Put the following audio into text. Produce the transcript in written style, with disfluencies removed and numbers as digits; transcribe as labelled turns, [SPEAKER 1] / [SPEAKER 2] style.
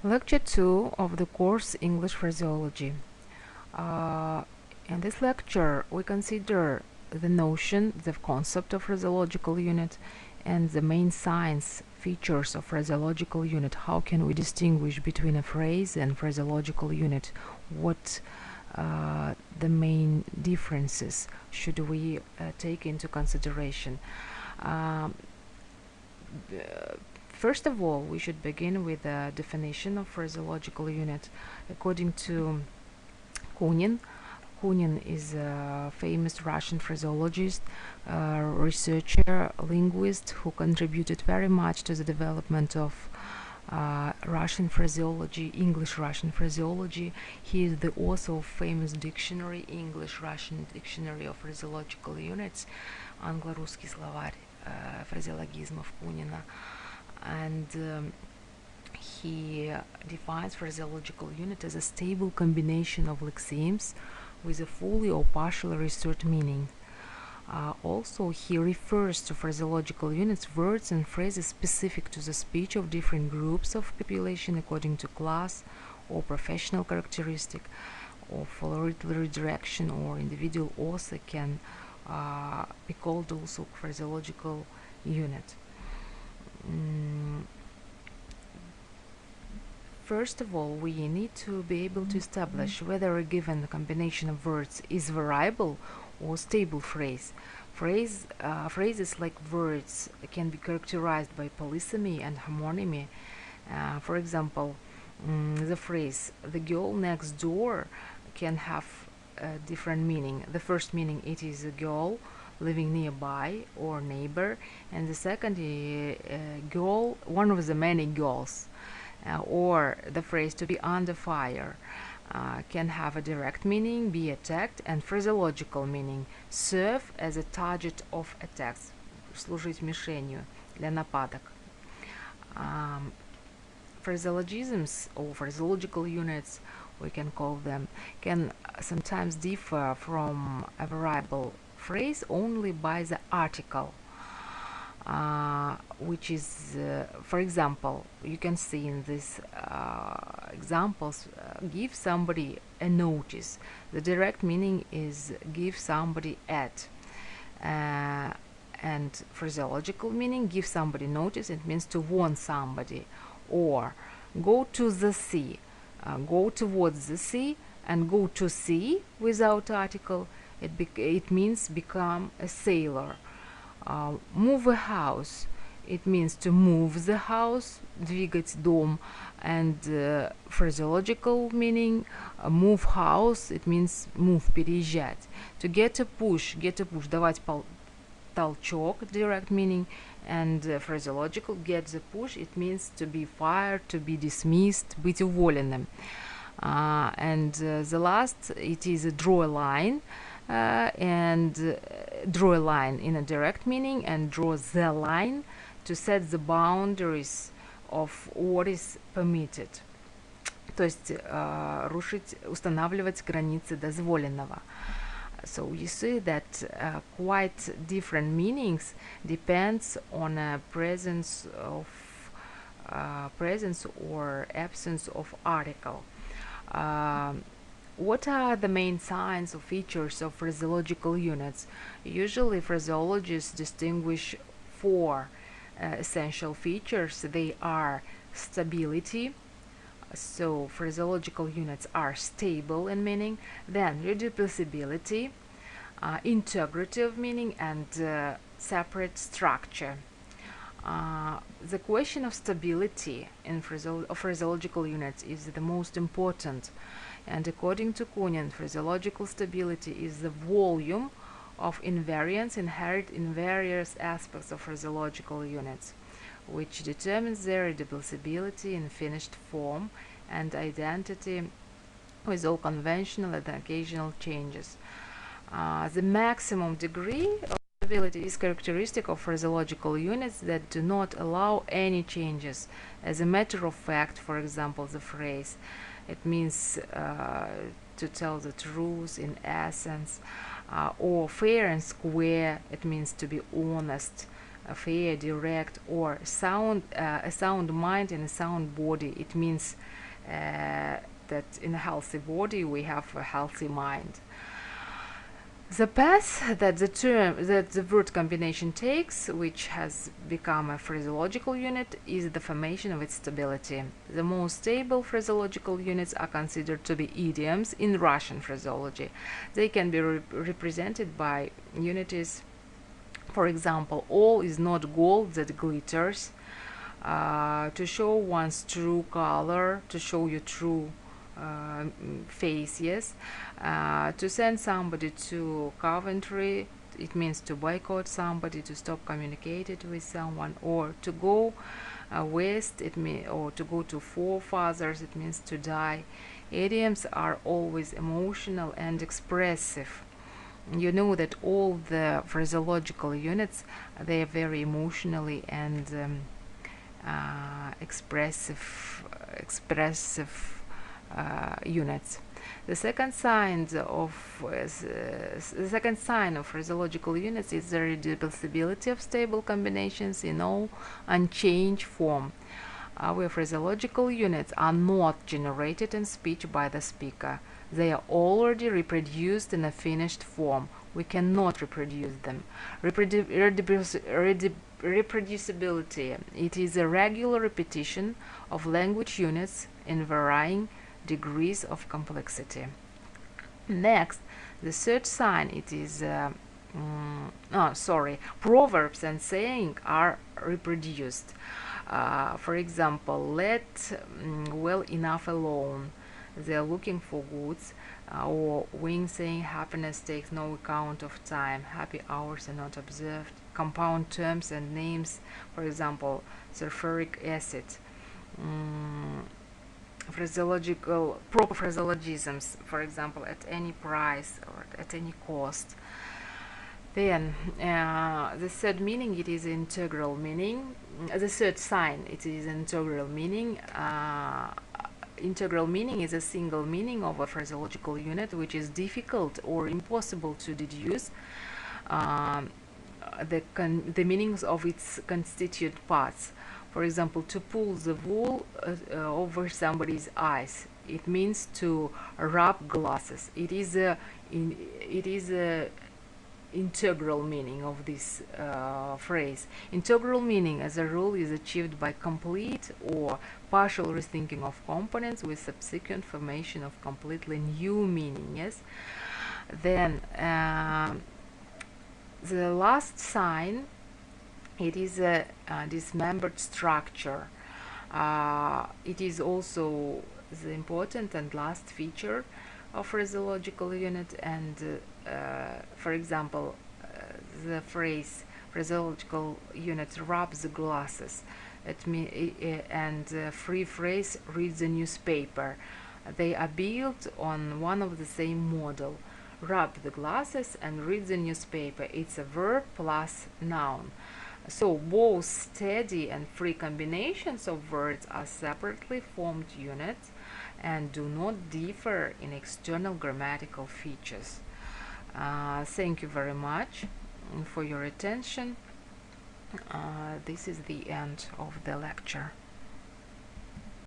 [SPEAKER 1] Lecture 2 of the course English Phraseology. In this lecture, we consider the notion, the concept of phraseological unit, and the main science features of phraseological unit. How can we distinguish between a phrase and phraseological unit? What the main differences should we take into consideration? Um, First of all, we should begin with a definition of phraseological unit. According to Kunin, Kunin is a famous Russian phraseologist, researcher, linguist who contributed very much to the development of Russian phraseology, English Russian phraseology. He is the author of famous dictionary, English Russian dictionary of phraseological units, англо-русский словарь фразеологизмов Кунина. And he defines phraseological unit as a stable combination of lexemes with a fully or partially restored meaning. Also, he refers to phraseological units words and phrases specific to the speech of different groups of population according to class or professional characteristic, or for redirection or individual author can be called also phraseological unit. First of all, we need to be able to establish whether a given combination of words is variable or stable phrase. Phrases like words can be characterized by polysemy and homonymy. For example, the phrase "the girl next door" can have a different meaning. The first meaning, it is a girl living nearby or neighbor, and the second girl, one of the many girls. Or the phrase "to be under fire" can have a direct meaning, be attacked, and phraseological meaning, serve as a target of attacks, служить мишенью для нападок. Phraseologisms or phraseological units, we can call them, can sometimes differ from a variable phrase only by the article, which is, for example, you can see in these examples, give somebody a notice. The direct meaning is give somebody at, and phraseological meaning, give somebody notice, it means to warn somebody. Or go to the sea, go towards the sea, and go to sea without article, it means become a sailor. Move a house, it means to move the house, двигать дом, and phraseological meaning, move house, it means move, переезжать. To get a push, давать толчок, direct meaning, and phraseological, get the push, it means to be fired, to be dismissed, быть уволенным. And the last, it is a draw a line, and draw a line in a direct meaning, and draw the line to set the boundaries of what is permitted. То есть устанавливать границы дозволенного. So you see that quite different meanings depends on a presence or absence of article. What are the main signs or features of phraseological units? Usually phraseologists distinguish four essential features. They are stability, so phraseological units are stable in meaning, then reducibility, integrative meaning, and separate structure. The question of stability in phraseological units is the most important, and according to Kunin, phraseological stability is the volume of invariance inherent in various aspects of phraseological units, which determines their reducibility in finished form and identity with all conventional and occasional changes. The maximum degree of stability is characteristic of phraseological units that do not allow any changes. As a matter of fact, for example, the phrase, it means to tell the truth in essence, or fair and square, it means to be honest, fair, direct, or a sound mind and a sound body. It means that in a healthy body we have a healthy mind. The path that the word combination takes, which has become a phraseological unit, is the formation of its stability. The most stable phraseological units are considered to be idioms in Russian phraseology. They can be represented by unities. For example, all is not gold that glitters. To show one's true color, to show your true face, yes. To send somebody to Coventry, it means to boycott somebody, to stop communicating with someone, or to go west, or to go to forefathers, it means to die. Idioms are always emotional and expressive. You know that all the phraseological units, they are very emotionally and expressive units. The second sign of phraseological units is the reducibility of stable combinations in all unchanged form. Our phraseological units are not generated in speech by the speaker. They are already reproduced in a finished form. We cannot reproduce them. Reproducibility. It is a regular repetition of language units in varying degrees of complexity. Next, the third sign, it is proverbs and saying are reproduced. For example, let well enough alone. They are looking for goods. Or when saying happiness takes no account of time, happy hours are not observed. Compound terms and names, for example, sulfuric acid. Proper phraseologisms, for example, at any price or at any cost. Then the third meaning, it is integral meaning. The third sign, it is integral meaning. Integral meaning is a single meaning of a phraseological unit which is difficult or impossible to deduce the meanings of its constituent parts. For example, to pull the wool over somebody's eyes, it means to rub glasses. It is a integral meaning of this phrase. Integral meaning, as a rule, is achieved by complete or partial rethinking of components with subsequent formation of completely new meaning. Yes. Then the last sign, it is a dismembered structure. It is also the important and last feature of phraseological unit. And for example, the phrase phraseological unit rubs the glasses, and free phrase reads the newspaper. They are built on one of the same model. Rub the glasses and read the newspaper. It's a verb plus noun. So both steady and free combinations of words are separately formed units and do not differ in external grammatical features. Thank you very much for your attention. This is the end of the lecture.